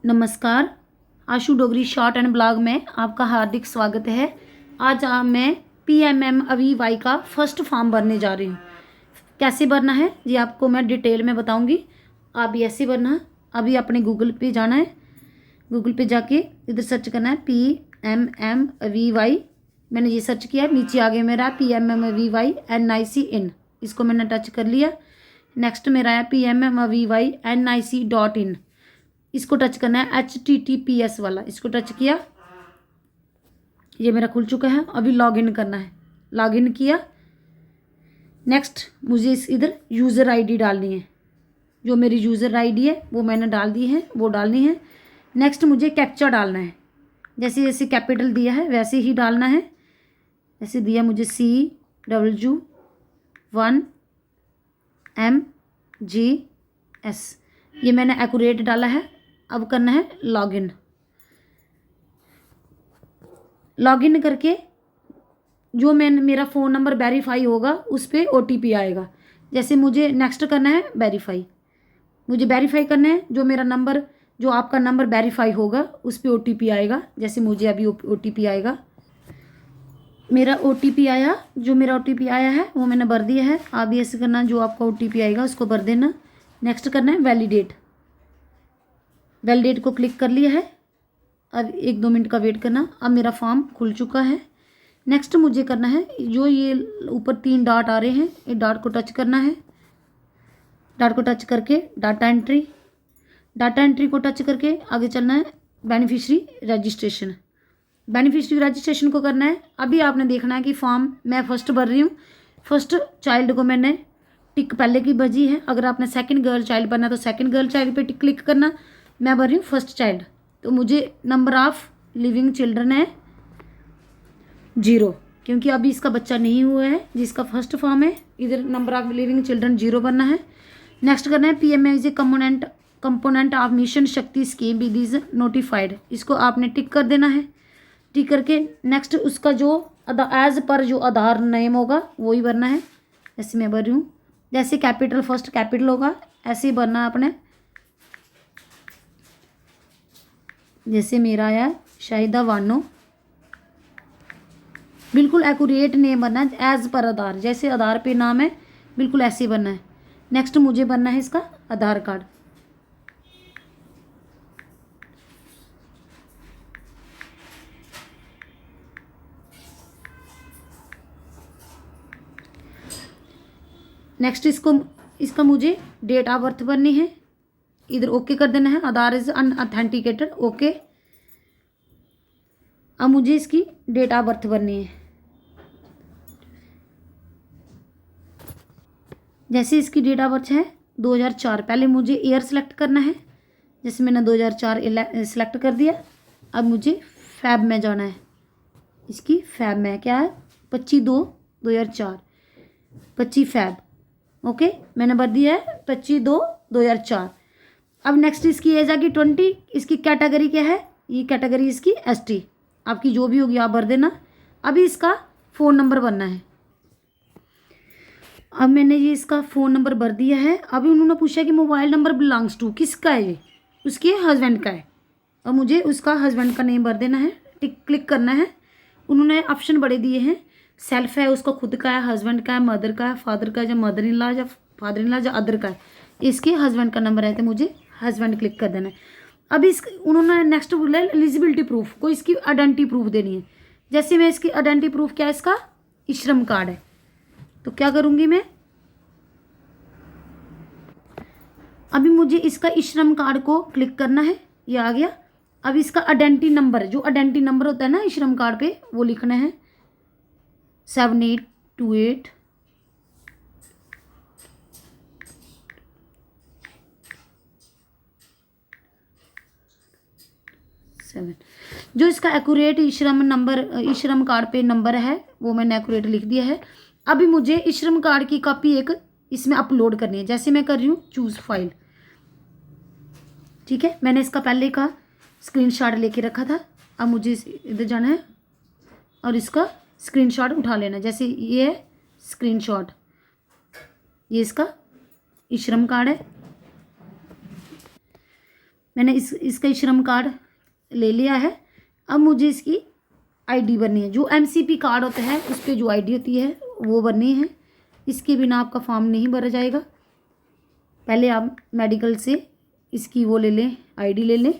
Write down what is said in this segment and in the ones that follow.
नमस्कार। आशु Dogri short and blog में आपका हार्दिक स्वागत है। आज मैं पीएमएम अवीवाई का फर्स्ट फॉर्म भरने जा रही हूँ। कैसे भरना है ये आपको मैं डिटेल में बताऊँगी। आप भी ऐसे भरना है। अभी अपने गूगल पे जाना है, गूगल पे जाके इधर सर्च करना है पीएमएम अवीवाई। मैंने ये सर्च किया, नीचे आगे मेरा पीएमएम अवीवाई NIC इन, इसको मैंने टच कर लिया। नेक्स्ट मेरा है पीएमएम अवीवाई NIC.in, इसको टच करना है HTTPS वाला, इसको टच किया। ये मेरा खुल चुका है। अभी लॉगिन करना है, लॉगिन किया। नेक्स्ट मुझे इस इधर यूज़र आईडी डालनी है। जो मेरी यूज़र आईडी है वो मैंने डाल दी है, वो डालनी है। नेक्स्ट मुझे कैप्चा डालना है। जैसे जैसे कैपिटल दिया है वैसे ही डालना है। जैसे दिया मुझे CW1MGS, ये मैंने एक्यूरेट डाला है। अब करना है लॉगिन। लॉगिन करके जो मेरा फ़ोन नंबर वेरीफाई होगा उस पर OTP आएगा। जैसे मुझे नेक्स्ट करना है वेरीफाई, मुझे वेरीफाई करना है। जो मेरा नंबर, जो आपका नंबर वेरीफाई होगा उस पर OTP आएगा। जैसे मुझे अभी OTP आएगा, मेरा OTP आया। जो मेरा OTP आया है वो मैंने भर दिया है। आप भी ऐसे करना, जो आपका OTP आएगा उसको भर देना। नेक्स्ट करना है वैलिडेट। वैलिडेट को क्लिक कर लिया है। अब 1-2 मिनट का वेट करना। अब मेरा फॉर्म खुल चुका है। नेक्स्ट मुझे करना है, जो ये ऊपर 3 डॉट आ रहे हैं, ये डॉट को टच करना है। डॉट को टच करके डाटा एंट्री, डाटा एंट्री को टच करके आगे चलना है बेनिफिशियरी रजिस्ट्रेशन। बेनिफिशियरी रजिस्ट्रेशन को करना है। अभी आपने देखना है कि फॉर्म मैं फर्स्ट भर रही हूँ। फर्स्ट चाइल्ड को मैंने टिक पहले की बजी है। अगर आपने सेकंड गर्ल चाइल्ड बनना है तो सेकंड गर्ल चाइल्ड पे टिक क्लिक करना। मैं भर रही हूँ फर्स्ट चाइल्ड, तो मुझे नंबर ऑफ लिविंग चिल्ड्रन है 0, क्योंकि अभी इसका बच्चा नहीं हुआ है जिसका फर्स्ट फॉर्म है। इधर नंबर ऑफ लिविंग चिल्ड्रन 0 बनना है। नेक्स्ट करना है PMAY कंपोनेंट ऑफ मिशन शक्ति स्कीम विद इज नोटिफाइड, इसको आपने टिक कर देना है। टिक करके नेक्स्ट उसका जो एज पर जो आधार नेम होगा वही भरना है। जैसे मैं भर रही हूँ, जैसे कैपिटल फर्स्ट कैपिटल होगा ऐसे ही भरना है अपने। जैसे मेरा आया शाहिदा वानो, बिल्कुल एक्यूरेट नेम बनना है एज पर आधार, जैसे आधार पे नाम है बिल्कुल ऐसे ही बनना है। नेक्स्ट मुझे बनना है इसका आधार कार्ड। नेक्स्ट इसका मुझे डेट ऑफ बर्थ भरनी है। इधर ओके कर देना है। आधार इज अनऑथेंटिकेटेड, ओके। अब मुझे इसकी डेट ऑफ बर्थ भरनी है। जैसे इसकी डेट ऑफ बर्थ है 2004, पहले मुझे ईयर सेलेक्ट करना है। जैसे मैंने 2004 सेलेक्ट कर दिया। अब मुझे फैब में जाना है। इसकी फैब में क्या है 25/2/2004, 25 फैब, ओके। मैंने भर दिया है 25/2/2004। अब नेक्स्ट इसकी एज आ गई 20। इसकी कैटेगरी क्या है, ये कैटेगरी इसकी ST, आपकी जो भी होगी आप भर देना। अभी इसका फ़ोन नंबर भरना है। अब मैंने ये इसका फ़ोन नंबर भर दिया है। अभी उन्होंने पूछा कि मोबाइल नंबर बिलोंग्स टू, किसका है ये, उसके हस्बैंड का है। और मुझे उसका हस्बैंड का नेम भर देना है। टिक क्लिक करना है। उन्होंने ऑप्शन बड़े दिए हैं, सेल्फ है, उसका खुद का है, हस्बैंड का है, मदर का है, फादर का है, या मदर इन लॉ, या फादर इन लॉ, या अदर का है। इसके हस्बैंड का नंबर है तो मुझे हस्बैंड क्लिक कर देना है। अभी इस उन्होंने नेक्स्ट बोला एलिजिबिलिटी प्रूफ, कोई इसकी आइडेंटिटी प्रूफ देनी है। जैसे मैं इसकी आइडेंटिटी प्रूफ क्या है, इसका श्रम कार्ड है, तो क्या करूँगी मैं, अभी मुझे इसका श्रम कार्ड को क्लिक करना है। ये आ गया। अब इसका आइडेंटिटी नंबर, जो आइडेंटिटी नंबर होता है ना श्रम कार्ड पे, वो लिखना है 7828 7। जो इसका एक्यूरेट श्रम नंबर, श्रम कार्ड पे नंबर है वो मैंने एक्यूरेट लिख दिया है। अभी मुझे श्रम कार्ड की कॉपी एक इसमें अपलोड करनी है। जैसे मैं कर रही हूँ चूज़ फाइल, ठीक है। मैंने इसका पहले का स्क्रीनशॉट लेके रखा था। अब मुझे इधर जाना है और इसका स्क्रीनशॉट उठा लेना। जैसे ये है स्क्रीनशॉट, ये इसका श्रम कार्ड है। मैंने इसका श्रम कार्ड ले लिया है। अब मुझे इसकी आईडी भरनी है। जो एमसीपी कार्ड होता है उस पर जो आईडी होती है वो भरनी है। इसके बिना आपका फॉर्म नहीं भरा जाएगा। पहले आप मेडिकल से इसकी वो ले लें, आईडी ले लें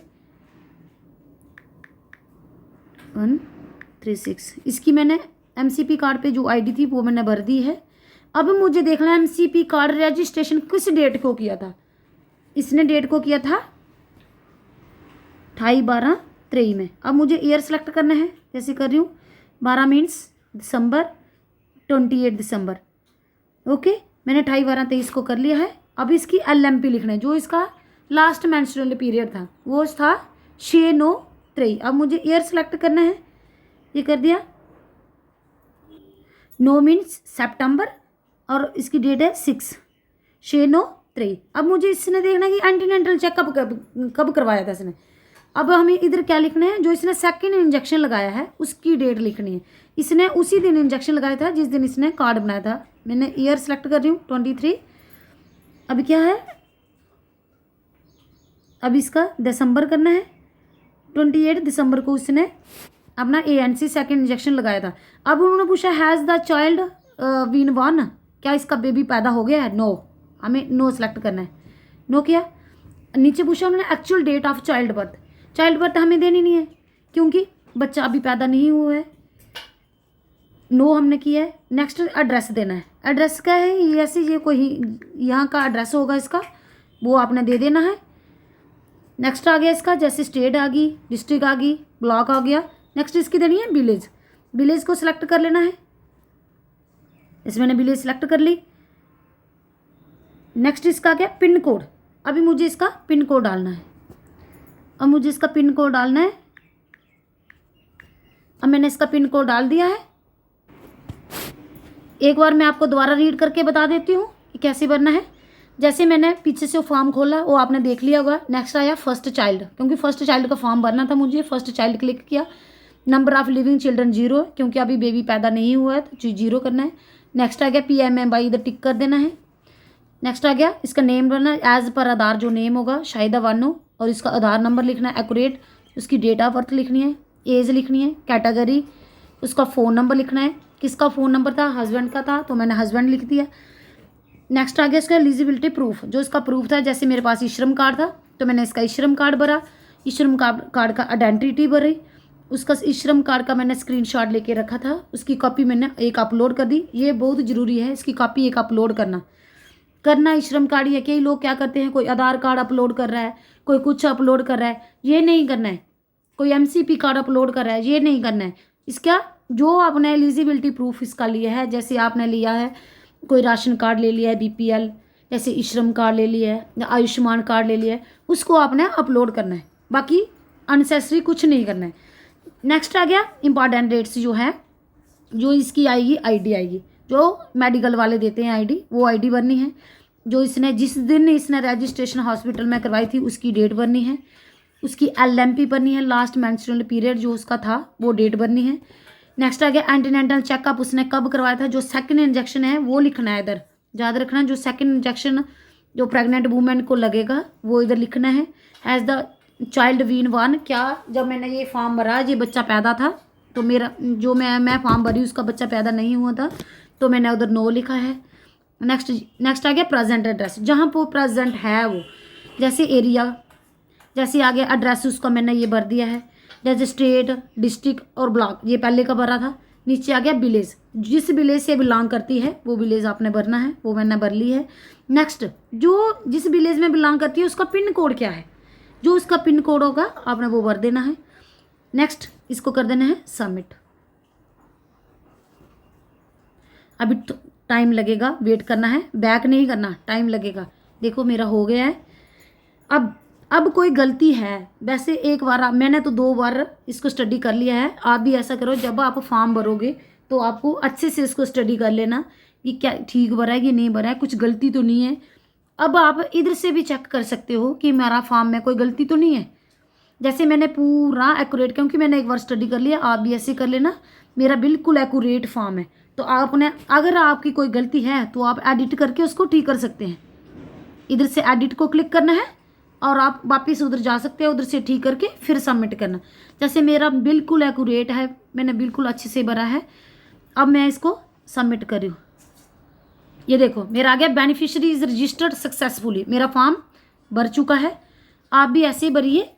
136। इसकी मैंने एमसीपी कार्ड पे जो आईडी थी वो मैंने भर दी है। अब मुझे देखना है एमसीपी कार्ड रजिस्ट्रेशन किस डेट को किया था। इसने डेट को किया था 28/12/23 में। अब मुझे ईयर सेलेक्ट करना है, जैसे कर रही हूँ 12 मीन्स दिसंबर, 28 दिसंबर। ओके, मैंने 28/12/23 को कर लिया है। अब इसकी LMP लिखना है। जो इसका लास्ट मेंस्ट्रुअल पीरियड था वो था 6/9/23। अब मुझे ईयर सेलेक्ट करना है, ये कर दिया। 9 मीन्स सितंबर और इसकी डेट है 6/9/23। अब मुझे इसने देखना है कि एंटीनेंटल चेकअप कब करवाया था इसने। अब हमें इधर क्या लिखना है, जो इसने सेकंड इंजेक्शन लगाया है उसकी डेट लिखनी है। इसने उसी दिन इंजेक्शन लगाया था जिस दिन इसने कार्ड बनाया था। मैंने ईयर सेलेक्ट कर रही हूँ 23। अभी क्या है, अब इसका दिसंबर करना है। 28 दिसंबर को उसने अपना ANC सेकंड इंजेक्शन लगाया था। अब उन्होंने पूछा has the child been born, क्या इसका बेबी पैदा हो गया है। नो, हमें नो सेलेक्ट करना है। नो किया। नीचे पूछा उन्होंने actual date of child birth. Child birth हमें देनी नहीं है क्योंकि बच्चा अभी पैदा नहीं हुआ है। नो हमने किया है। नेक्स्ट एड्रेस देना है। एड्रेस क्या है, ये ऐसे ये कोई यहाँ का एड्रेस होगा इसका, वो आपने दे देना है। नेक्स्ट आ गया इसका, जैसे स्टेट आ गई, डिस्ट्रिक्ट आ गई, ब्लॉक आ गया। नेक्स्ट इसकी देनी है विलेज। विलेज को सिलेक्ट कर लेना है। इसमें मैंने विलेज सिलेक्ट कर ली। नेक्स्ट इसका क्या, पिन कोड। अभी मुझे इसका पिन कोड डालना है। अब मुझे इसका पिन कोड डालना है। अब मैंने इसका पिन कोड डाल दिया है। एक बार मैं आपको दोबारा रीड करके बता देती हूँ कि कैसे भरना है। जैसे मैंने पीछे से फॉर्म खोला वो आपने देख लिया होगा। नेक्स्ट आया फर्स्ट चाइल्ड, क्योंकि फर्स्ट चाइल्ड का फॉर्म भरना था मुझे। फर्स्ट चाइल्ड क्लिक किया। नंबर ऑफ लिविंग चिल्ड्रन 0 है क्योंकि अभी बेबी पैदा नहीं हुआ है तो 0 करना है। नेक्स्ट आ गया PMMY, इधर टिक कर देना है। नेक्स्ट आ गया इसका नेम भरना है एज पर आधार, जो नेम होगा शाहिदा बानो, और इसका आधार नंबर लिखना है एक्यूरेट। उसकी डेट ऑफ बर्थ लिखनी है, एज लिखनी है, कैटेगरी, उसका फ़ोन नंबर लिखना है। किसका फ़ोन नंबर था, हस्बैंड का था तो मैंने हस्बैंड लिख दिया। नेक्स्ट आ गया इसका एलिजिबिलिटी प्रूफ, जो इसका प्रूफ था। जैसे मेरे पास श्रम कार्ड था तो मैंने इसका श्रम कार्ड भरा। श्रम कार्ड का आइडेंटिटी भरी। उसका श्रम कार्ड का मैंने स्क्रीनशॉट लेके रखा था, उसकी कॉपी मैंने एक अपलोड कर दी। ये बहुत ज़रूरी है, इसकी कॉपी एक अपलोड करना श्रम कार्ड। ये कई लोग क्या करते हैं, कोई आधार कार्ड अपलोड कर रहा है, कोई कुछ अपलोड कर रहा है, ये नहीं करना है। कोई MCP कार्ड अपलोड कर रहा है, ये नहीं करना है। इसका जो आपने एलिजिबिलिटी प्रूफ इसका लिया है, जैसे आपने लिया है कोई राशन कार्ड ले लिया है BPL, जैसे श्रम कार्ड ले लिया है या आयुष्मान कार्ड ले लिया है, उसको आपने अपलोड करना है। बाकी अनसेसरी कुछ नहीं करना है। नेक्स्ट आ गया इंपॉर्टेंट डेट्स, जो है जो इसकी आएगी आईडी आएगी, जो मेडिकल वाले देते हैं आईडी, वो आईडी भरनी है। जो इसने जिस दिन इसने रजिस्ट्रेशन हॉस्पिटल में करवाई थी उसकी डेट भरनी है। उसकी LMP भरनी है, लास्ट मेंस्ट्रुअल पीरियड जो उसका था वो डेट भरनी है। नेक्स्ट आ गया एंटीनेंटल चेकअप उसने कब करवाया था। जो सेकंड इंजेक्शन है वो लिखना है, इधर याद रखना। जो सेकंड इंजेक्शन जो प्रेग्नेंट वूमेन को लगेगा वो इधर लिखना है। Has the child been born, क्या जब मैंने ये फॉर्म भरा ये बच्चा पैदा था, तो मेरा जो मैं फॉर्म भरी उसका बच्चा पैदा नहीं हुआ था तो मैंने उधर नो लिखा है। नेक्स्ट आ गया प्रेजेंट एड्रेस, जहाँ पर प्रेजेंट है वो, जैसे एरिया, जैसे आ गया एड्रेस उसका मैंने ये भर दिया है। जैसे स्टेट, डिस्ट्रिक्ट और ब्लॉक ये पहले का भरा था। नीचे आ गया विलेज, जिस विलेज से बिलोंग करती है वो विलेज आपने भरना है, वो मैंने भर ली है। नेक्स्ट जो जिस विलेज में बिलोंग करती है उसका पिन कोड क्या है, जो उसका पिन कोड होगा आपने वो भर देना है। नेक्स्ट इसको कर देना है सबमिट। अभी टाइम लगेगा, वेट करना है, बैक नहीं करना, टाइम लगेगा। देखो मेरा हो गया है। अब कोई गलती है, वैसे एक बार मैंने तो 2 बार इसको स्टडी कर लिया है। आप भी ऐसा करो, जब आप फॉर्म भरोगे तो आपको अच्छे से इसको स्टडी कर लेना कि क्या ठीक भरा है कि नहीं भरा है, कुछ गलती तो नहीं है। अब आप इधर से भी चेक कर सकते हो कि मेरा फॉर्म में कोई गलती तो नहीं है। जैसे मैंने पूरा एक्यूरेट, क्योंकि मैंने एक बार स्टडी कर लिया, आप भी ऐसे कर लेना। मेरा बिल्कुल एक्यूरेट फॉर्म है। तो आपने अगर आपकी कोई गलती है तो आप एडिट करके उसको ठीक कर सकते हैं। इधर से एडिट को क्लिक करना है और आप वापस उधर जा सकते हैं, उधर से ठीक करके फिर सबमिट करना। जैसे मेरा बिल्कुल एक्यूरेट है, मैंने बिल्कुल अच्छे से भरा है। अब मैं इसको सबमिट कर रही हूँ। ये देखो मेरा आ गया बेनिफिशियरी इज रजिस्टर्ड सक्सेसफुली, मेरा फॉर्म भर चुका है। आप भी ऐसे ही भरिए।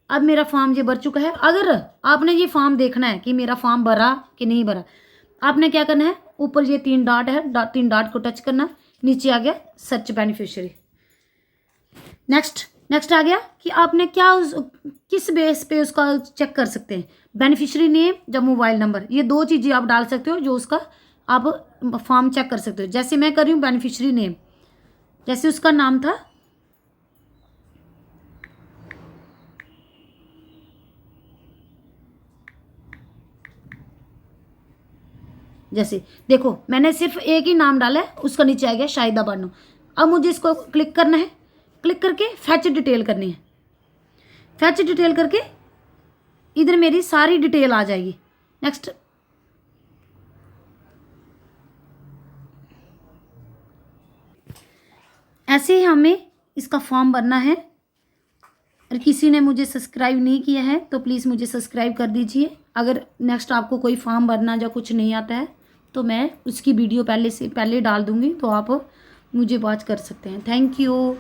अब मेरा फॉर्म ये भर चुका है। अगर आपने ये फॉर्म देखना है कि मेरा फॉर्म भरा कि नहीं भरा, आपने क्या करना है, ऊपर ये 3 डॉट है, 3 डॉट को टच करना, नीचे आ गया सर्च बेनिफिशियरी। नेक्स्ट आ गया कि आपने क्या किस बेस पे उसका चेक कर सकते हैं, बेनिफिशियरी नेम या मोबाइल नंबर, ये 2 चीज़ें आप डाल सकते हो जो उसका आप फॉर्म चेक कर सकते हो। जैसे मैं कर रही हूँ बेनिफिशियरी नेम, जैसे उसका नाम था जैसे देखो मैंने सिर्फ एक ही नाम डाला है, उसका नीचे आ गया शाहिदा बानो। अब मुझे इसको क्लिक करना है, क्लिक करके फैच डिटेल करनी है। फैच डिटेल करके इधर मेरी सारी डिटेल आ जाएगी। नेक्स्ट ऐसे ही हमें इसका फॉर्म भरना है। और किसी ने मुझे सब्सक्राइब नहीं किया है तो प्लीज़ मुझे सब्सक्राइब कर दीजिए। अगर नेक्स्ट आपको कोई फॉर्म भरना या कुछ नहीं आता है तो मैं उसकी वीडियो पहले डाल दूँगी, तो आप मुझे वॉच कर सकते हैं। Thank you.